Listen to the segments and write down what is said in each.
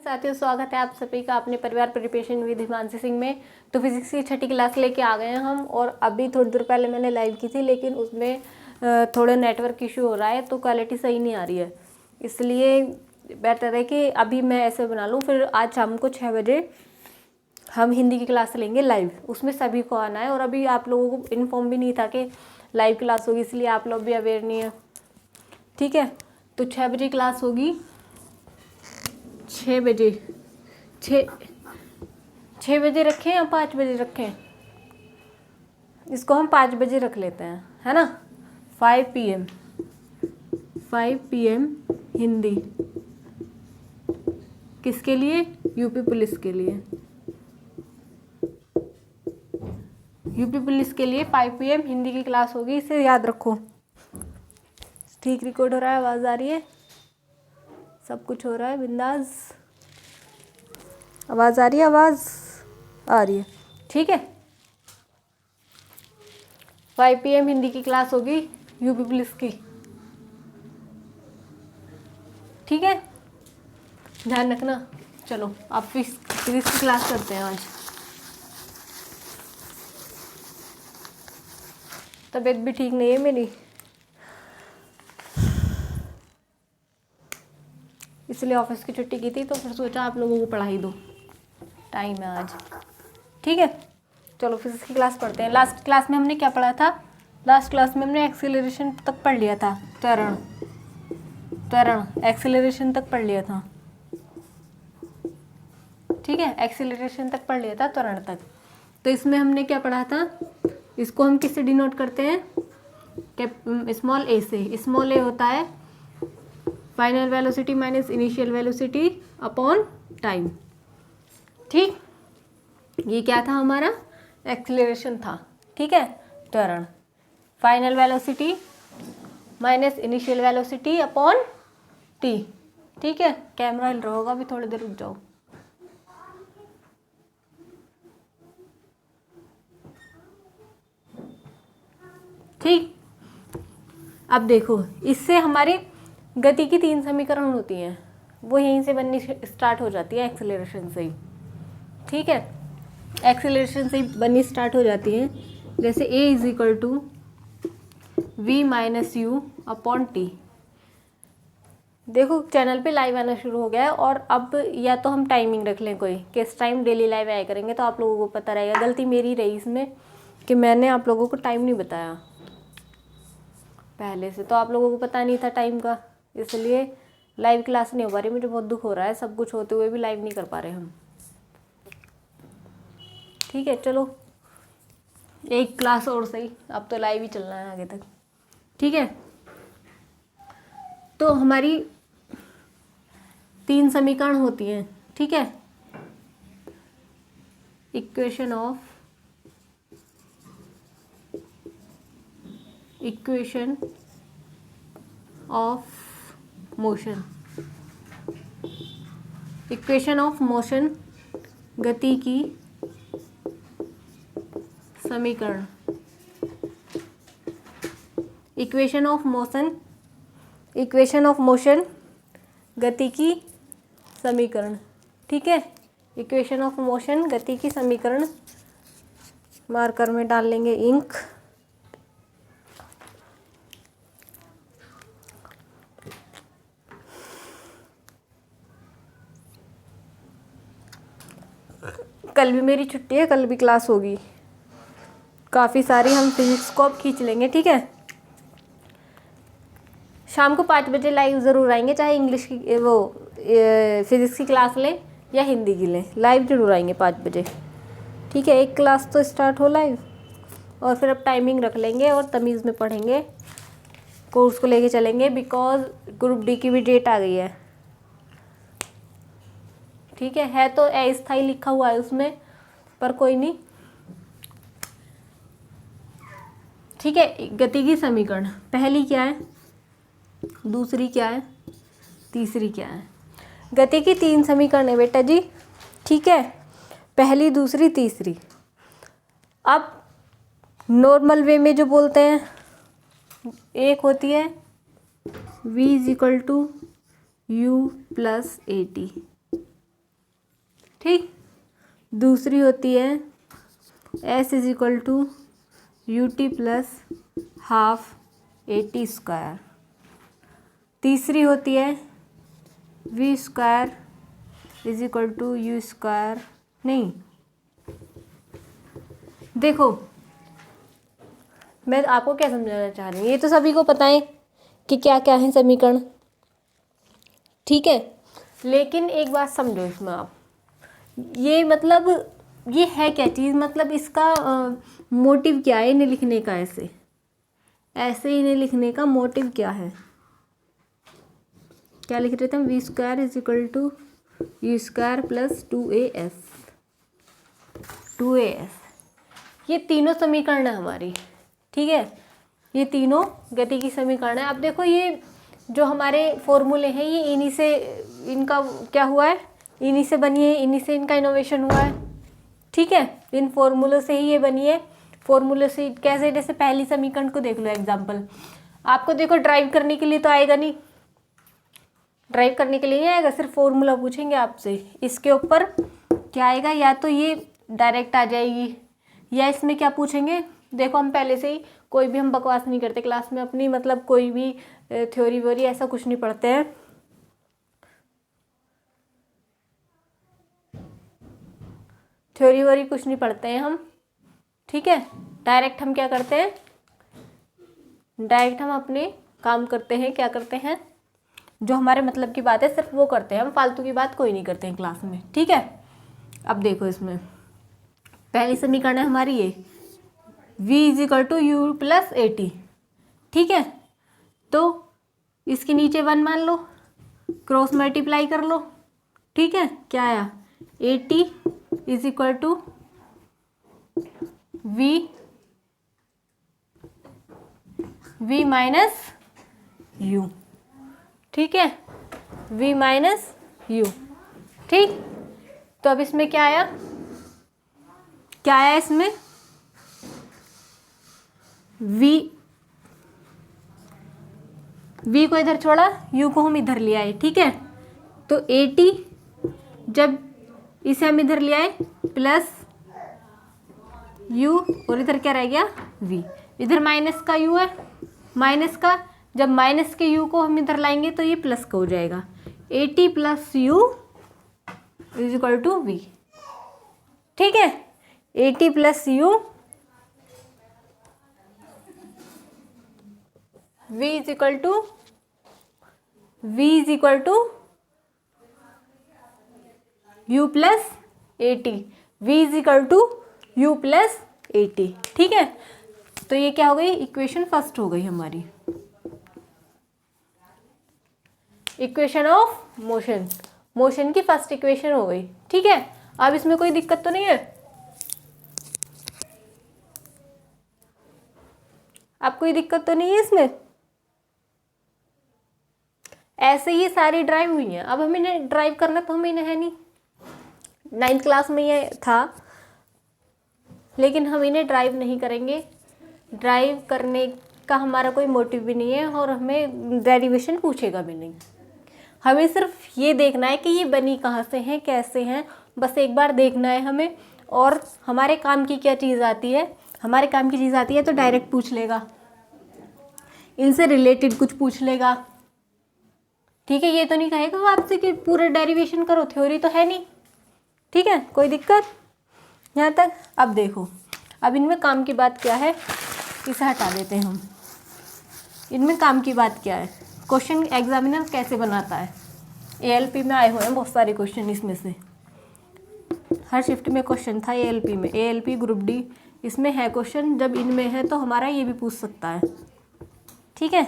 साथियों, स्वागत है आप सभी का अपने परिवार प्रिपरेशन विद हिमांशी सिंह में। तो फिजिक्स की छठी क्लास लेके आ गए हैं हम। और अभी थोड़ी देर पहले मैंने लाइव की थी, लेकिन उसमें थोड़ा नेटवर्क इशू हो रहा है, तो क्वालिटी सही नहीं आ रही है। इसलिए बेटर है कि अभी मैं ऐसे बना लूँ। फिर आज शाम को 6 बजे हम हिंदी की क्लास लेंगे लाइव, उसमें सभी को आना है। और अभी आप लोगों को इन्फॉर्म भी नहीं था कि लाइव क्लास होगी, इसलिए आप लोग भी अवेयर नहीं है। ठीक है, तो 6 बजे क्लास होगी। 6 बजे 6 बजे रखें या 5 बजे रखें? इसको हम 5 बजे रख लेते हैं, है ना। 5 PM हिंदी किसके लिए? यूपी पुलिस के लिए। यूपी पुलिस के लिए 5 PM हिंदी की क्लास होगी, इसे याद रखो। ठीक रिकॉर्ड हो रहा है, आवाज़ आ रही है, सब कुछ हो रहा है बिंदास। आवाज़ आ रही है, आवाज़ आ रही है, ठीक है। 5 PM हिंदी की क्लास होगी यूपी पुलिस की, ठीक है, ध्यान रखना। चलो आप फिजिक्स की क्लास करते हैं आज। तबीयत भी ठीक नहीं है मेरी, इसलिए ऑफिस की छुट्टी की थी, तो फिर सोचा आप लोगों को पढ़ाई दो, टाइम है आज, ठीक है। चलो फिजिक्स की क्लास पढ़ते हैं। लास्ट क्लास में हमने क्या पढ़ा था? लास्ट क्लास में हमने एक्सीलरेशन तक पढ़ लिया था, त्वरण एक्सीलरेशन तक पढ़ लिया था, ठीक है। एक्सीलरेशन तक पढ़ लिया था, त्वरण तक। तो इसमें हमने क्या पढ़ा था? इसको हम किससे डिनोट करते हैं? स्मॉल ए से। स्मॉल ए होता है final velocity minus initial velocity upon time, ठीक। ये क्या था? हमारा एक्सीलरेशन था, ठीक है, त्वरण। Final velocity minus initial velocity upon T, ठीक है। कैमरा हिल रहा होगा, अभी थोड़ी देर रुक जाओ। ठीक, अब देखो, इससे हमारी गति की 3 समीकरण होती हैं, वो यहीं से बननी स्टार्ट हो जाती है, एक्सीलरेशन से ही, ठीक है। एक्सीलरेशन से ही बननी स्टार्ट हो जाती है। जैसे a is equal to v minus U upon T. देखो चैनल पे लाइव आना शुरू हो गया है, और अब या तो हम टाइमिंग रख लें कोई, किस टाइम डेली लाइव आया करेंगे, तो आप लोगों को पता रहेगा। गलती मेरी रही इसमें कि मैंने आप लोगों को टाइम नहीं बताया पहले से, तो आप लोगों को पता नहीं था टाइम का, इसलिए लाइव क्लास नहीं हो पा रही। मुझे बहुत दुख हो रहा है, सब कुछ होते हुए भी लाइव नहीं कर पा रहे हम, ठीक है। चलो एक क्लास और सही, अब तो लाइव ही चलना है आगे तक, ठीक है। तो हमारी 3 समीकरण होती हैं, ठीक है। इक्वेशन ऑफ मोशन, गति की समीकरण। इक्वेशन ऑफ मोशन गति की समीकरण, ठीक है। इक्वेशन ऑफ मोशन गति की समीकरण, मार्कर में डाल लेंगे इंक। कल भी मेरी छुट्टी है, कल भी क्लास होगी काफ़ी सारी, हम फिजिक्स को अब खींच लेंगे, ठीक है। शाम को 5 बजे लाइव ज़रूर आएंगे, चाहे इंग्लिश की फिजिक्स की क्लास लें या हिंदी की लें, लाइव जरूर आएंगे 5 बजे, ठीक है। एक क्लास तो स्टार्ट हो लाइव, और फिर अब टाइमिंग रख लेंगे और तमीज़ में पढ़ेंगे, कोर्स को लेके चलेंगे, बिकॉज ग्रुप डी की भी डेट आ गई है, ठीक है तो अस्थायी लिखा हुआ है उसमें, पर कोई नहीं, ठीक है। गति की समीकरण, पहली क्या है, दूसरी क्या है, तीसरी क्या है? गति की 3 समीकरण है बेटा जी, ठीक है, पहली, दूसरी, तीसरी। अब नॉर्मल वे में जो बोलते हैं, एक होती है v is equal to u plus A T, ठीक। दूसरी होती है s is equal to U T plus half A T square. तीसरी होती है V square is equal to U square. नहीं, देखो मैं आपको क्या समझाना चाह रही हूँ, ये तो सभी को पता है कि क्या क्या है समीकरण, ठीक है। लेकिन एक बात समझो इसमें आप, ये मतलब ये है क्या चीज़, मतलब इसका मोटिव क्या है इन्हें लिखने का, ऐसे ऐसे इन्हें लिखने का मोटिव क्या है। क्या लिख रहे थे हम, V square is equal to U square plus 2as। ये तीनों समीकरण है हमारी, ठीक है। ये तीनों गति की समीकरण है। अब देखो ये जो हमारे फॉर्मूले हैं ये इन्हीं से, इनका क्या हुआ है, इन्हीं से बनी है, इन्हीं से इनका इनोवेशन हुआ है, ठीक है। इन फॉर्मूलों से ही ये बनी है। फॉर्मूले से कैसे, जैसे पहली समीकरण को देख लो एग्जाम्पल। आपको देखो ड्राइव करने के लिए तो आएगा नहीं, ड्राइव करने के लिए नहीं आएगा, सिर्फ फॉर्मूला पूछेंगे आपसे, इसके ऊपर क्या आएगा, या तो ये डायरेक्ट आ जाएगी या इसमें क्या पूछेंगे। देखो हम पहले से ही कोई भी हम बकवास नहीं करते क्लास में अपनी, मतलब कोई भी थ्योरी व्योरी ऐसा कुछ नहीं पढ़ते हैं। थ्योरी व्योरी कुछ नहीं पढ़ते हैं हम, ठीक है। डायरेक्ट हम क्या करते हैं, डायरेक्ट हम अपने काम करते हैं। क्या करते हैं, जो हमारे मतलब की बात है सिर्फ वो करते हैं हम, फालतू की बात कोई नहीं करते हैं क्लास में, ठीक है। अब देखो इसमें पहली समीकरण है हमारी ये v is equal to you plus A T, ठीक है। तो इसके नीचे 1 मान लो, क्रॉस मल्टीप्लाई कर लो, ठीक है। क्या आया, A T is equal to v minus U, ठीक है, v माइनस यू, ठीक। तो अब इसमें क्या आया, क्या आया इसमें, v को इधर छोड़ा, u को हम इधर ले आए, ठीक है। तो ए टी जब इसे हम इधर ले आए प्लस u, और इधर क्या रह गया v, इधर माइनस का u है, माइनस का, जब माइनस के u को हम इधर लाएंगे तो ये प्लस का हो जाएगा। A t plus u is equal to v, ठीक है। A t plus u v is equal to u plus A t, v is equal to u plus A T, ठीक है। तो ये क्या हो गई, इक्वेशन फर्स्ट हो गई हमारी, इक्वेशन ऑफ मोशन, मोशन की फर्स्ट इक्वेशन हो गई, ठीक है। अब इसमें कोई दिक्कत तो नहीं है, अब कोई दिक्कत तो नहीं है इसमें, ऐसे ही सारी ड्राइव हुई हैं। अब हमें इन्हें ड्राइव करना तो हमें इन्हें है नहीं, 9th क्लास में ये था, लेकिन हम इन्हें ड्राइव नहीं करेंगे। ड्राइव करने का हमारा कोई मोटिव भी नहीं है और हमें डेरिवेशन पूछेगा भी नहीं। हमें सिर्फ ये देखना है कि ये बनी कहाँ से हैं, कैसे हैं, बस एक बार देखना है हमें। और हमारे काम की क्या चीज़ आती है, हमारे काम की चीज़ आती है तो डायरेक्ट पूछ लेगा, इनसे रिलेटेड कुछ पूछ लेगा, ठीक है। ये तो नहीं कहेगा वो आपसे कि पूरे डेरिवेशन करो, थ्योरी तो है नहीं, ठीक है। कोई दिक्कत यहाँ तक। अब देखो, अब इनमें काम की बात क्या है, इसे हटा देते हैं हम। इनमें काम की बात क्या है, क्वेश्चन एग्जामिनर कैसे बनाता है। एएलपी में आए हुए हैं बहुत सारे क्वेश्चन, इसमें से हर शिफ्ट में क्वेश्चन था एएलपी में, एएलपी ग्रुप डी इसमें है क्वेश्चन। जब इनमें है तो हमारा ये भी पूछ सकता है, ठीक है।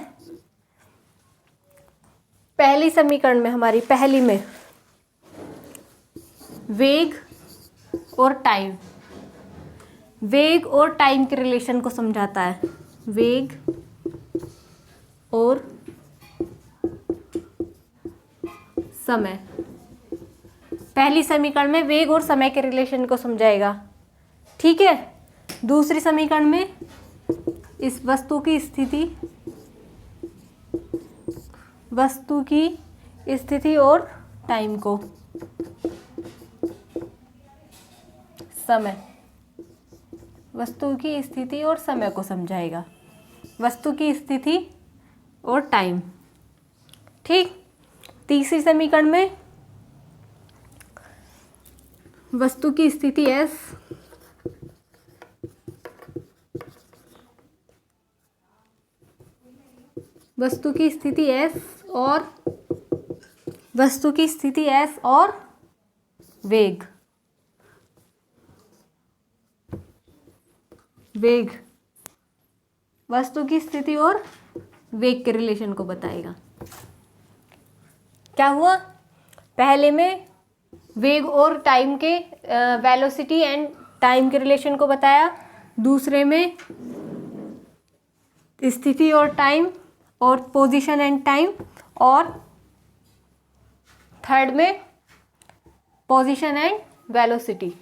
पहली समीकरण में हमारी, पहली में वेग और टाइम, वेग और टाइम के रिलेशन को समझाता है, वेग और समय। पहली समीकरण में वेग और समय के रिलेशन को समझाएगा, ठीक है। दूसरी समीकरण में इस वस्तु की स्थिति, वस्तु की स्थिति और टाइम को, समय, वस्तु की स्थिति और समय को समझाएगा, वस्तु की स्थिति और टाइम। ठीक। तीसरी समीकरण में वस्तु की स्थिति S, वस्तु की स्थिति S और वस्तु की स्थिति S और वेग, वेग वस्तु की स्थिति और वेग के रिलेशन को बताएगा। क्या हुआ? पहले में वेग और टाइम के वेलोसिटी एंड टाइम के रिलेशन को बताया, दूसरे में स्थिति और टाइम और पोजीशन एंड टाइम, और थर्ड में पोजीशन एंड वेलोसिटी।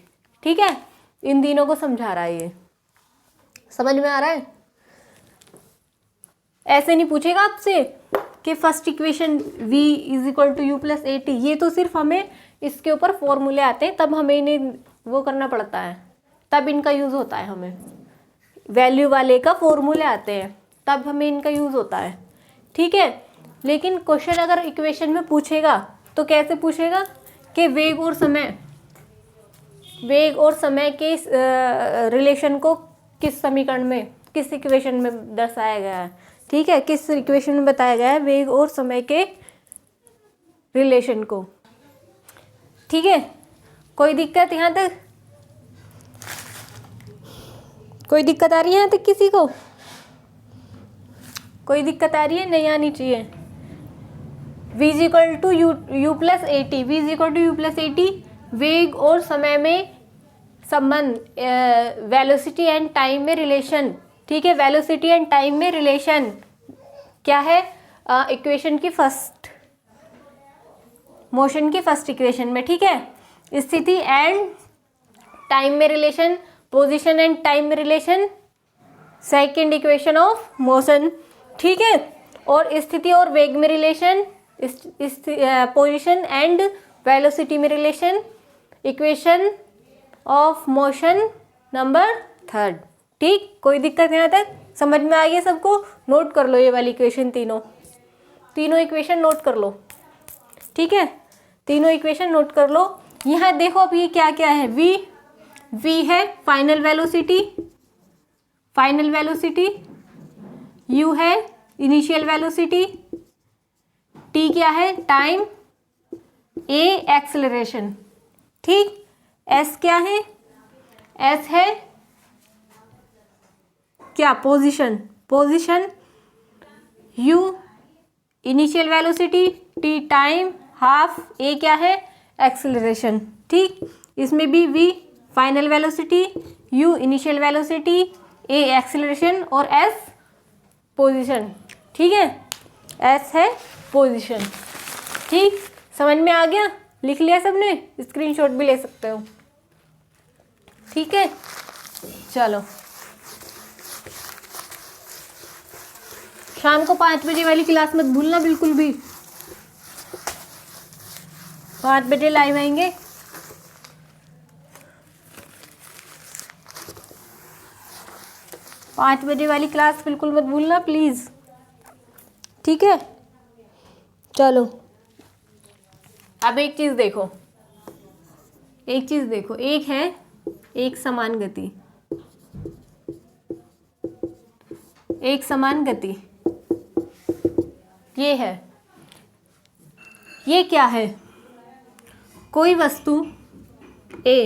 ठीक है, इन तीनों को समझा रहा है। ये समझ में आ रहा है? ऐसे नहीं पूछेगा आपसे कि first equation v is equal to you plus A t. ये तो सिर्फ हमें इसके ऊपर फॉर्मूले आते हैं, तब हमें इन्हें वो करना पड़ता है, तब इनका यूज़ होता है। हमें वैल्यू वाले का फॉर्मूले आते हैं, तब हमें इनका यूज़ होता है। ठीक है, लेकिन क्वेश्चन अगर इक्वेशन में पूछेगा तो कैसे पूछेगा कि वेग और समय, वेग और समय के रिलेशन को किस समीकरण में, किस इक्वेशन में दर्शाया गया है। ठीक है, किस इक्वेशन में बताया गया है वेग और समय के रिलेशन को। ठीक है, कोई दिक्कत यहाँ तक? कोई दिक्कत आ रही है यहाँ तक किसी को? कोई दिक्कत आ रही है? नहीं आनी चाहिए। v is equal to you plus A t, v is equal to you plus A t, वेग और समय में संबंध, वेलोसिटी एंड टाइम में रिलेशन। ठीक है, वेलोसिटी एंड टाइम में रिलेशन क्या है? इक्वेशन की फर्स्ट, मोशन की फर्स्ट इक्वेशन में। ठीक है, स्थिति एंड टाइम में रिलेशन, पोजीशन एंड टाइम में relation, second equation of motion. ठीक है, और स्थिति और वेग में रिलेशन, पोजीशन एंड वेलोसिटी में relation, equation of motion number third. ठीक, कोई दिक्कत यहाँ तक? समझ में आ गया सबको? नोट कर लो ये वाली इक्वेशन, तीनों इक्वेशन नोट कर लो। ठीक है, तीनों इक्वेशन नोट कर लो। यहाँ देखो अब ये क्या क्या है। v है final velocity, final velocity, u है इनिशियल वेलोसिटी, t क्या है? Time, a acceleration. ठीक, s क्या है? s है क्या? Position, position, u initial velocity, t time, half, a क्या है? एक्सेलरेशन। ठीक, इसमें भी v final velocity, u initial velocity, a acceleration और s पोजीशन। ठीक है, s है पोजीशन। ठीक, समझ में आ गया? लिख लिया सबने? स्क्रीनशॉट भी ले सकते हो। ठीक है, चलो शाम को 5 बजे वाली क्लास मत भूलना बिल्कुल भी। 5 बजे लाइव आएंगे। पाँच बजे वाली क्लास बिल्कुल मत भूलना प्लीज़। ठीक है, चलो अब एक चीज़ देखो, एक चीज़ देखो। एक है एक समान गति, एक समान गति, ये है। ये क्या है? कोई वस्तु A,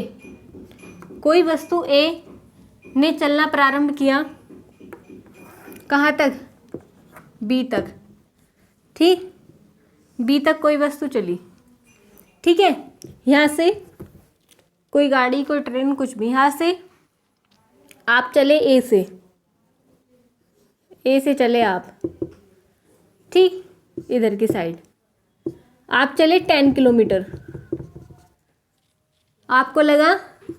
कोई वस्तु A ने चलना प्रारंभ किया, कहाँ तक? B तक। ठीक, B तक कोई वस्तु चली। ठीक है, यहाँ से कोई गाड़ी, कोई ट्रेन, कुछ भी, यहाँ से आप चले A से, A से चले आप। ठीक, इधर की साइड आप चले 10 किलोमीटर, आपको लगा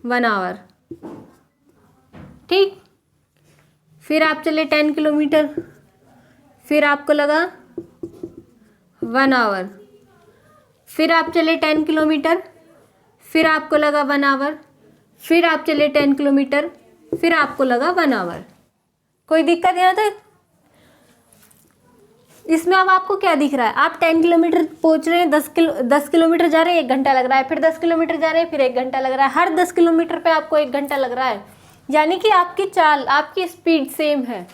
1 आवर। ठीक, फिर आप चले 10 किलोमीटर, फिर आपको लगा 1 आवर, फिर आप चले 10 किलोमीटर, फिर आपको लगा 1 आवर, फिर आप चले 10 किलोमीटर, फिर आपको लगा 1 आवर। कोई दिक्कत यहाँ तक? इसमें अब आपको क्या दिख रहा है, आप 10 किलोमीटर पहुंच रहे हैं, 10 किलोमीटर जा रहे हैं 1 घंटा लग रहा है, फिर 10 किलोमीटर जा रहे हैं फिर 1 घंटा लग रहा है, हर 10 किलोमीटर पे आपको 1 घंटा लग रहा है। यानी कि आपकी चाल, आपकी स्पीड सेम है।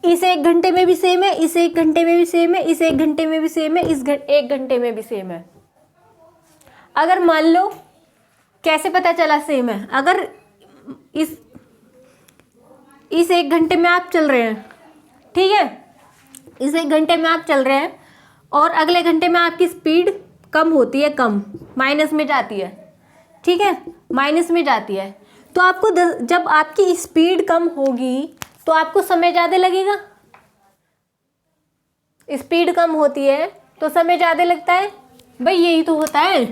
इस 1 घंटे में भी सेम है, इस 1 घंटे में भी सेम है, इस 1 घंटे में भी सेम है, इस 1 घंटे में भी सेम है। अगर मान लो, कैसे पता चला सेम है, अगर इस 1 घंटे में आप चल रहे हैं, ठीक है, इस 1 घंटे में आप चल रहे हैं और अगले घंटे में आपकी स्पीड कम होती है, कम माइनस में जाती है, ठीक है, माइनस में जाती है। तो आपको जब आपकी स्पीड कम होगी तो आपको समय ज़्यादा लगेगा। स्पीड कम होती है तो समय ज़्यादा लगता है, भाई यही तो होता है।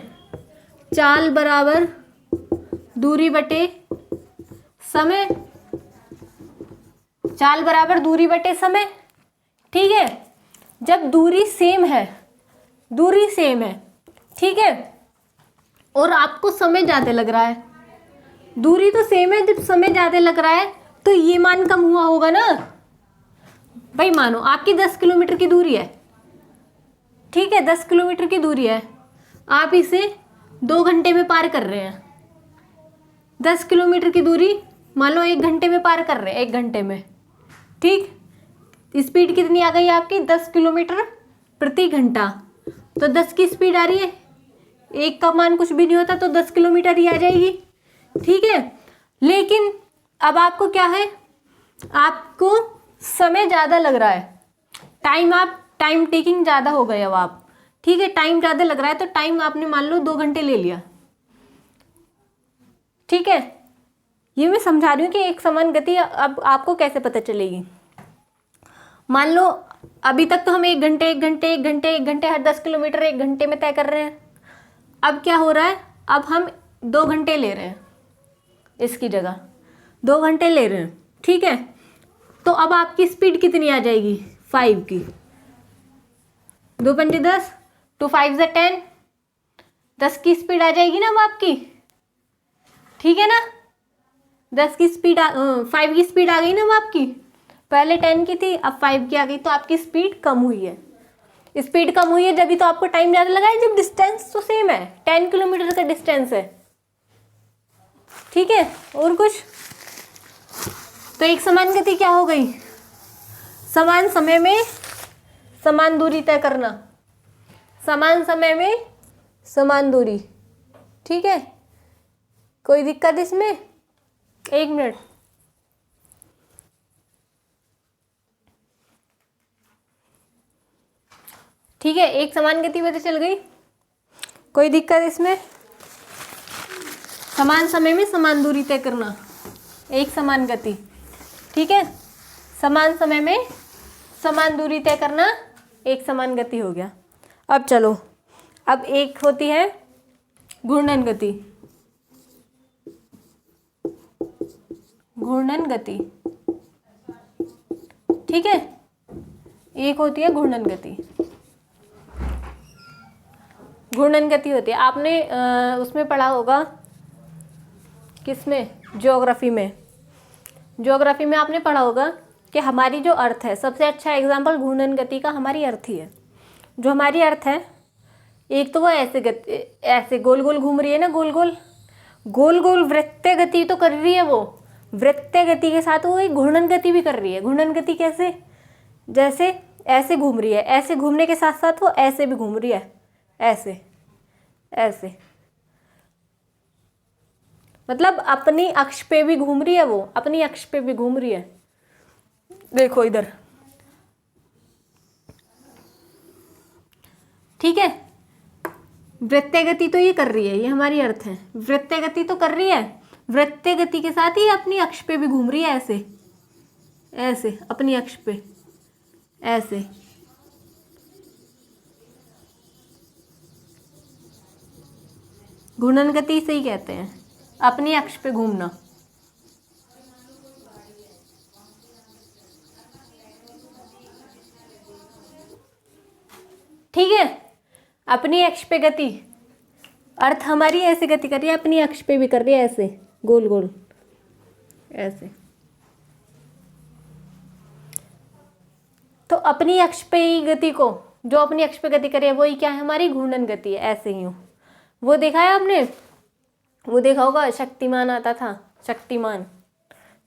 चाल बराबर दूरी बटे समय, चाल बराबर दूरी बटे समय, ठीक है। जब दूरी सेम है, दूरी सेम है, ठीक है, और आपको समय ज़्यादा लग रहा है, दूरी तो सेम है, जब समय ज़्यादा लग रहा है तो ये मान कम हुआ होगा ना। भाई मानो आपकी 10 किलोमीटर की दूरी है, ठीक है, 10 किलोमीटर की दूरी है, आप इसे 2 घंटे में पार कर रहे हैं। 10 किलोमीटर की दूरी मान लो 1 घंटे में पार कर रहे हैं, 1 घंटे में, ठीक। स्पीड कितनी आ गई आपकी, 10 किलोमीटर प्रति घंटा। तो 10 की स्पीड आ रही है, 1 का मान कुछ भी नहीं होता तो 10 किलोमीटर ही आ जाएगी, ठीक है। लेकिन अब आपको क्या है, आपको समय ज़्यादा लग रहा है, टाइम टेकिंग ज़्यादा हो गए अब आप, ठीक है, टाइम ज़्यादा लग रहा है तो टाइम आपने मान लो 2 घंटे ले लिया, ठीक है। ये मैं समझा रही हूँ कि एक समान गति अब आपको कैसे पता चलेगी। मान लो अभी तक तो हम 1 घंटे 1 घंटे 1 घंटे 1 घंटे हर 10 किलोमीटर 1 घंटे में तय कर रहे हैं। अब क्या हो रहा है, अब हम 2 घंटे ले रहे हैं, इसकी जगह 2 घंटे ले रहे हैं, ठीक है। तो अब आपकी स्पीड कितनी आ जाएगी, 5 की, 2 पंजे 10, 2 5 से 10, 10 की स्पीड आ जाएगी ना अब आपकी, ठीक है ना। 10 की स्पीड 5 की स्पीड आ गई ना अब आपकी, पहले 10 की थी अब 5 की आ गई, तो आपकी स्पीड कम हुई है। स्पीड कम हुई है जब भी तो आपको टाइम ज़्यादा लगा है, जब डिस्टेंस तो सेम है, 10 किलोमीटर का डिस्टेंस है, ठीक है। और कुछ, तो एक समान गति क्या हो गई, समान समय में समान दूरी तय करना, समान समय में समान दूरी, ठीक है। कोई दिक्कत इसमें, 1 मिनट, ठीक है, एक समान गति पता चल गई, कोई दिक्कत इसमें। समान समय में समान दूरी तय करना, एक समान गति, ठीक है, समान समय में समान दूरी तय करना, एक समान गति हो गया। अब चलो, अब एक होती है घूर्णन गति, घूर्णन गति, ठीक है, एक होती है घूर्णन गति। घूर्णन गति होती है, आपने उसमें पढ़ा होगा, किसमें, ज्योग्राफी में, ज्योग्राफी में आपने पढ़ा होगा कि हमारी जो अर्थ है, सबसे अच्छा एग्जाम्पल घूर्णन गति का हमारी अर्थ ही है। जो हमारी अर्थ है, एक तो वो ऐसे गोल गोल घूम रही है ना, गोल गोल गोल गोल वृत्तीय गति तो कर रही है, वो वृत्तीय गति के साथ वो एक घूर्णन गति भी कर रही है। घूर्णन गति कैसे, जैसे ऐसे घूम रही है, ऐसे घूमने के साथ साथ वो ऐसे भी घूम रही है, ऐसे ऐसे, मतलब अपनी अक्ष पे भी घूम रही है, वो अपनी अक्ष पे भी घूम रही है। देखो इधर, ठीक है, वृत्तीय गति तो ये कर रही है, ये हमारी अर्थ है, वृत्तीय गति तो कर रही है, वृत्तीय गति के साथ ही अपनी अक्ष पे भी घूम रही है, ऐसे ऐसे अपनी अक्ष पे ऐसे। घूर्णन गति से ही कहते हैं अपनी अक्ष पे घूमना, ठीक है। अपनी अक्ष पे गति, अर्थ हमारी ऐसे गति कर रही है, अपनी अक्ष पे भी कर रही है ऐसे, गोल गोल ऐसे। तो अपनी अक्ष पे ही गति को, जो अपनी अक्ष पे गति करे वही क्या है, हमारी घूर्णन गति है। ऐसे ही वो देखा है आपने, वो देखा होगा शक्तिमान आता था, शक्तिमान,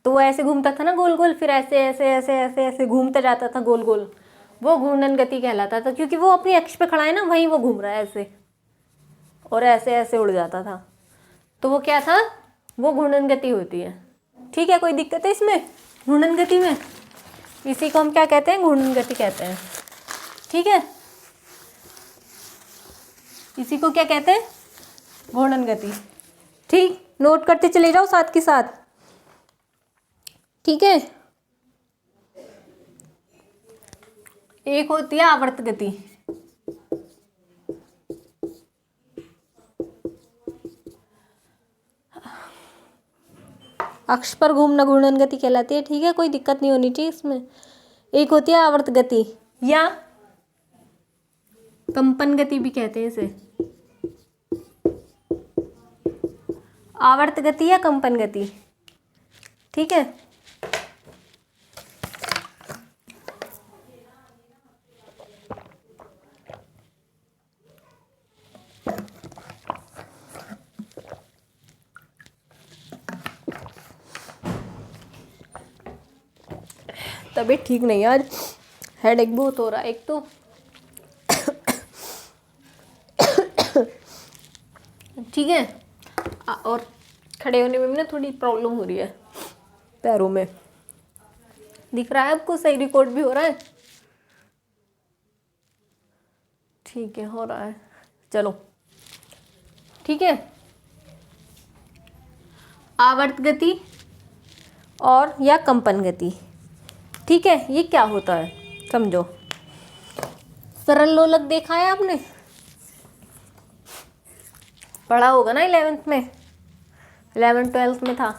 तो वो ऐसे घूमता था ना गोल गोल, फिर ऐसे ऐसे ऐसे ऐसे ऐसे घूमता जाता था गोल गोल, वो घूर्णन गति कहलाता था, क्योंकि वो अपनी अक्ष पे खड़ा है ना, वहीं वो घूम रहा है ऐसे, और ऐसे ऐसे उड़ जाता था, तो वो क्या था, वो घूर्णन गति होती है। ठीक है, कोई दिक्कत है इसमें घूर्णन गति में? इसी को हम क्या कहते हैं, घूर्णन गति कहते हैं। ठीक है, इसी को क्या कहते हैं, घूर्णन गति। ठीक, नोट करते चले जाओ साथ के साथ। ठीक है, एक होती है आवर्त गति, अक्ष पर घूमना घूर्णन गति कहलाती है। ठीक है, कोई दिक्कत नहीं होनी चाहिए इसमें। एक होती है आवर्त गति या कंपन गति भी कहते हैं इसे, आवर्त गति या कंपन गति। ठीक है, तबीयत ठीक नहीं है आज, हेडेक बहुत हो रहा है एक तो। ठीक है, और खड़े होने में भी ना थोड़ी प्रॉब्लम हो रही है पैरों में। दिख रहा है आपको, सही रिकॉर्ड भी हो रहा है? ठीक है, हो रहा है, चलो। ठीक है, आवर्त गति और या कंपन गति। ठीक है, ये क्या होता है समझो। सरल लोलक देखा है आपने, पढ़ा होगा ना 11th में, 11th 12th में था।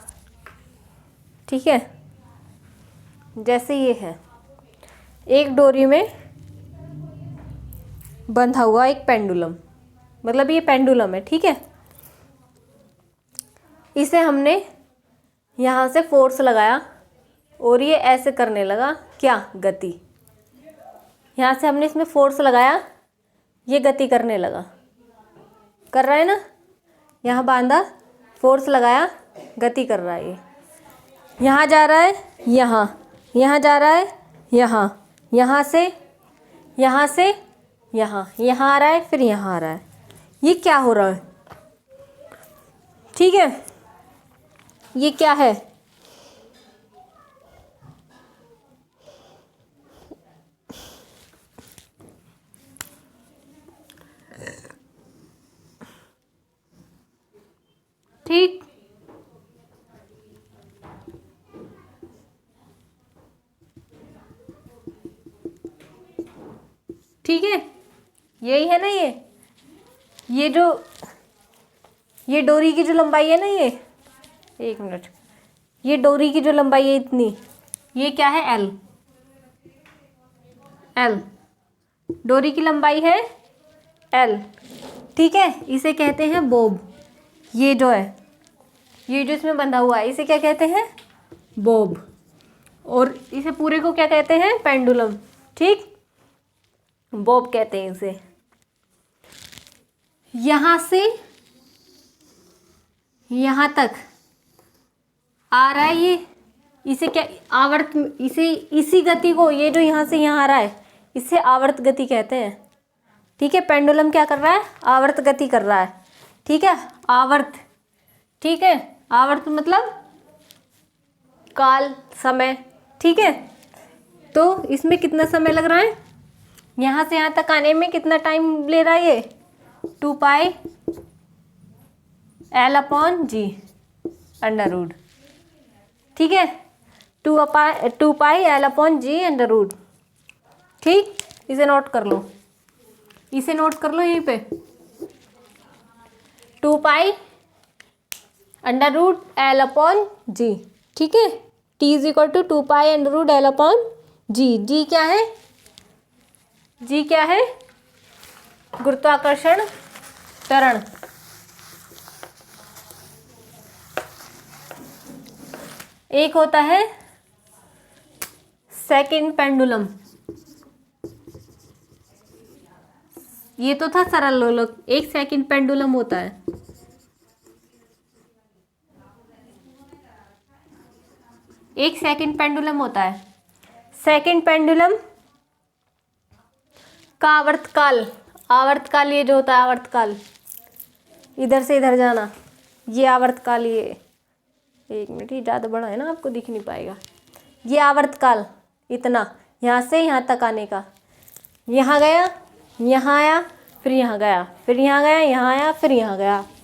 ठीक है, जैसे ये है, एक डोरी में बंधा हुआ एक पेंडुलम, मतलब ये पेंडुलम है। ठीक है, इसे हमने यहाँ से फोर्स लगाया और ये ऐसे करने लगा, क्या, गति। यहाँ से हमने इसमें फोर्स लगाया, ये गति करने लगा, कर रहा है ना, यहाँ बांधा, फोर्स लगाया, गति कर रहा है ये। यहाँ जा रहा है, यहाँ, यहाँ जा रहा है, यहाँ, यहाँ से यहाँ, यहाँ आ रहा है, फिर यहाँ आ रहा है। ये क्या हो रहा है? ठीक है, ये क्या है? ठीक, ठीक है, यही है ना, ये जो ये डोरी की जो लंबाई है ना, ये एक मिनट, ये डोरी की जो लंबाई है इतनी, ये क्या है, एल। एल डोरी की लंबाई है एल। ठीक है, इसे कहते हैं बोब। ये जो है, ये जो इसमें बंधा हुआ है, इसे क्या कहते हैं, बोब। और इसे पूरे को क्या कहते हैं, पेंडुलम। ठीक, बोब कहते हैं इसे। यहाँ से यहाँ तक आ रहा है ये, इसे क्या, आवर्त, इसे, इसी गति को, ये जो यहाँ से यहाँ आ रहा है, इसे आवर्त गति कहते हैं। ठीक है, पेंडुलम क्या कर रहा है, आवर्त गति कर रहा है। ठीक है, आवर्त। ठीक है, आवर्त मतलब काल, समय। ठीक है, तो इसमें कितना समय लग रहा है, यहाँ से यहाँ तक आने में कितना टाइम ले रहा है ये, 2 पाई एल अपॉन जी अंडर रूट। ठीक है, 2 पाई एल अपॉन जी अंडर रूट। ठीक, इसे नोट कर लो, इसे नोट कर लो यहीं पे, 2 pi under root L upon G. ठीक है, T is equal to 2 pi under root L upon G. G क्या है, जी क्या है, गुरुत्वाकर्षण त्वरण। एक होता है सेकंड पेंडुलम, ये तो था सरल लोलक। एक सेकंड पेंडुलम होता है, एक सेकंड पेंडुलम होता है। सेकंड पेंडुलम का आवर्तकाल, आवर्तकाल ये जो होता है आवर्तकाल, इधर से इधर जाना, ये आवर्तकाल, ये एक मिनट, ये ज़्यादा बड़ा है ना, आपको दिख नहीं पाएगा। ये आवर्तकाल इतना, यहाँ से यहाँ तक आने का, यहाँ गया, यहाँ आया, फिर यहाँ गया, फिर यहाँ गया, यहाँ आया, फिर यहाँ गया,